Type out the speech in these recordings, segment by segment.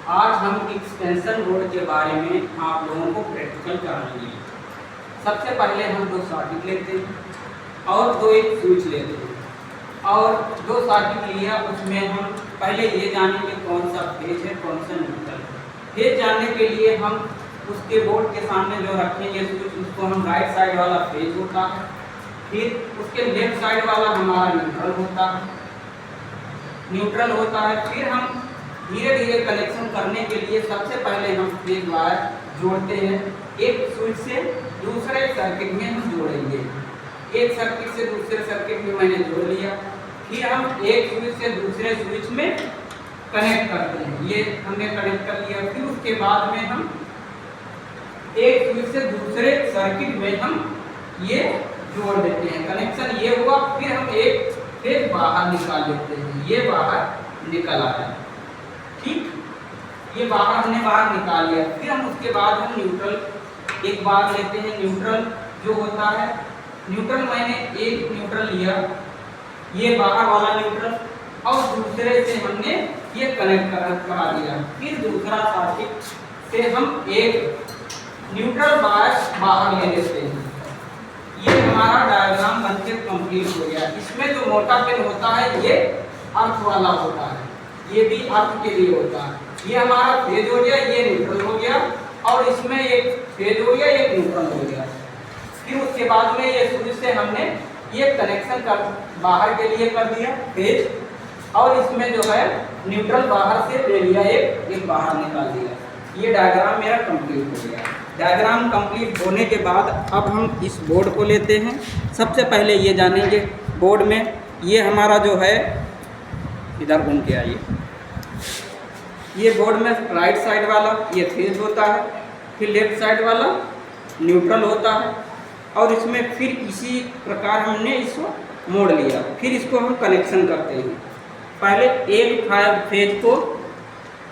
आज हम extension board के बारे में आप लोगों को प्रैक्टिकल कराएंगे। सबसे पहले हम दो सर्किट लेते हैं और दो एक स्विच लेते हैं और दो सर्किट लिया, उसमें हम पहले ये जानेंगे कौन सा फेज है कौन सा न्यूट्रल है। फेज जानने के लिए हम उसके बोर्ड के सामने जो रखेंगे स्विच, उसको हम राइट साइड वाला फेज होता है, फिर उसके लेफ्ट साइड वाला हमारा न्यूट्रल होता है। फिर हम धीरे धीरे कनेक्शन करने के लिए सबसे पहले हम फेज वायर जोड़ते हैं। एक स्विच से दूसरे सर्किट में हम जोड़ेंगे। एक सर्किट से दूसरे सर्किट में मैंने जोड़ लिया, फिर हम एक स्विच से दूसरे स्विच में कनेक्ट करते हैं। ये हमने कनेक्ट कर लिया। फिर उसके बाद में हम एक स्विच से दूसरे सर्किट में हम ये जोड़ देते हैं। कनेक्शन ये हुआ। फिर हम एक फेज बाहर निकाल लेते हैं। ये बाहर निकल आया, ठीक, ये बाहर निकाल लिया। फिर हम उसके बाद हम न्यूट्रल एक बार लेते हैं। न्यूट्रल जो होता है, न्यूट्रल मैंने एक न्यूट्रल लिया, ये बाहर वाला न्यूट्रल, और दूसरे से हमने ये कनेक्ट करा दिया। फिर दूसरा सर्किट से हम एक न्यूट्रल बाहर ले लेते हैं। ये हमारा डायग्राम बनके कंप्लीट हो गया। इसमें जो मोटा पिन होता है ये अर्थ वाला होता है, ये भी अर्थ के लिए होता है। ये हमारा फेज हो गया, ये न्यूट्रल हो गया, और इसमें एक फेज हो गया, एक न्यूट्रल हो गया। फिर उसके बाद में ये स्विच से हमने ये कनेक्शन कर बाहर के लिए कर दिया फेज, और इसमें जो है न्यूट्रल बाहर से ले लिया, एक बाहर निकाल दिया। ये डायग्राम मेरा कंप्लीट हो गया। डायग्राम कंप्लीट होने के बाद अब हम इस बोर्ड को लेते हैं। सबसे पहले ये जानेंगे बोर्ड में ये हमारा जो है, इधर घूम के आइए, ये बोर्ड में राइट साइड वाला ये फेज होता है, फिर लेफ्ट साइड वाला न्यूट्रल होता है, और इसमें फिर इसी प्रकार हमने इसको मोड़ लिया। फिर इसको हम कनेक्शन करते हैं। पहले एक फेज को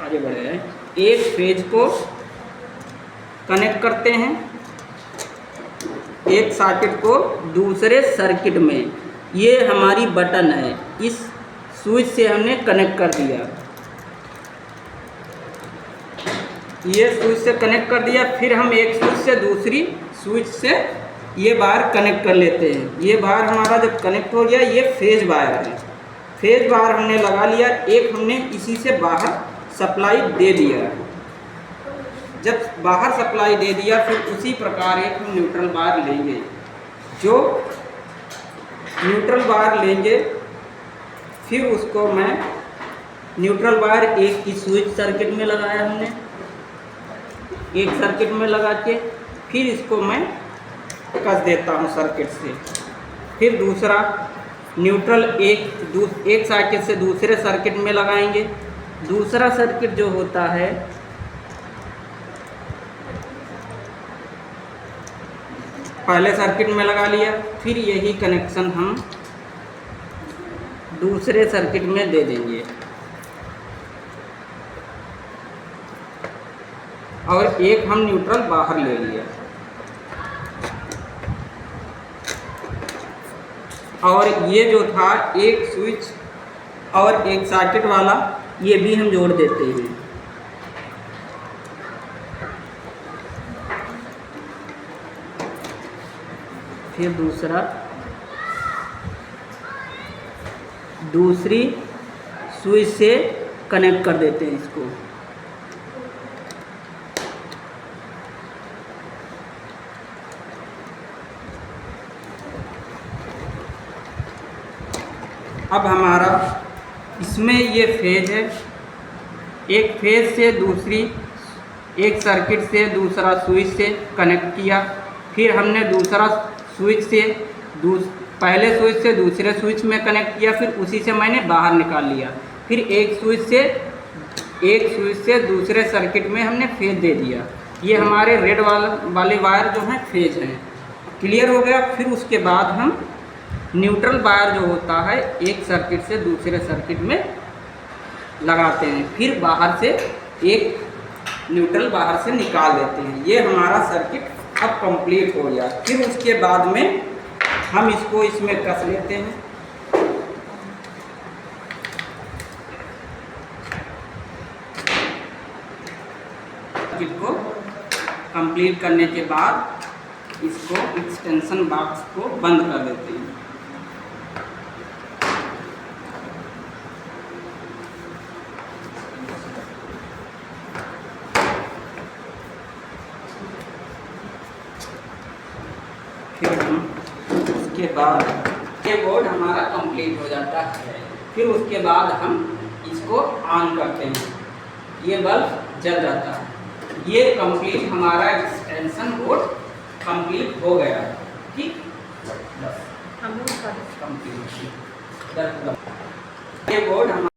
आगे बढ़े हैं, एक फेज को कनेक्ट करते हैं, एक सर्किट को दूसरे सर्किट में। ये हमारी बटन है, इस स्विच से हमने कनेक्ट कर दिया। ये स्विच से कनेक्ट कर दिया। फिर हम एक स्विच से दूसरी स्विच से ये वायर कनेक्ट कर लेते हैं। ये वायर हमारा जब कनेक्ट हो गया, ये फेज वायर है। फेज वायर हमने लगा लिया। एक हमने इसी से बाहर सप्लाई दे दिया। जब बाहर सप्लाई दे दिया, फिर उसी प्रकार एक हम न्यूट्रल वायर लेंगे। जो न्यूट्रल वायर लेंगे, फिर उसको मैं न्यूट्रल वायर एक इस स्विच सर्किट में लगाया हमने, एक सर्किट में लगा के फिर इसको मैं कस देता हूँ सर्किट से। फिर दूसरा न्यूट्रल एक सर्किट से दूसरे सर्किट में लगाएंगे। दूसरा सर्किट जो होता है, पहले सर्किट में लगा लिया, फिर यही कनेक्शन हम दूसरे सर्किट में दे देंगे, और एक हम न्यूट्रल बाहर ले लिया, और ये जो था एक स्विच और एक सर्किट वाला, ये भी हम जोड़ देते हैं। फिर दूसरी स्विच से कनेक्ट कर देते हैं इसको। अब हमारा इसमें ये फेज है, एक फेज से दूसरी, एक सर्किट से दूसरा स्विच से कनेक्ट किया। फिर हमने दूसरा स्विच से पहले स्विच से दूसरे स्विच में कनेक्ट किया, फिर उसी से मैंने बाहर निकाल लिया। फिर एक स्विच से दूसरे सर्किट में हमने फेज दे दिया। ये हमारे रेड वाले वायर जो हैं फेज हैं। क्लियर हो गया। फिर उसके बाद हम न्यूट्रल वायर जो होता है, एक सर्किट से दूसरे सर्किट में लगाते हैं। फिर बाहर से एक न्यूट्रल बाहर से निकाल देते हैं। ये हमारा सर्किट अब कंप्लीट हो गया। फिर उसके बाद में हम इसको इसमें कस लेते हैं। सर्किट को कंप्लीट करने के बाद इसको एक्सटेंशन बॉक्स को बंद कर देते हैं। फिर हम उसके बाद ये बोर्ड हमारा कंप्लीट हो जाता है। फिर उसके बाद हम इसको ऑन करते हैं, ये बल्ब जल जाता है। ये कंप्लीट हमारा एक्सटेंशन बोर्ड कंप्लीट हो गया। ठीक, बस कंप्लीट। ये बोर्ड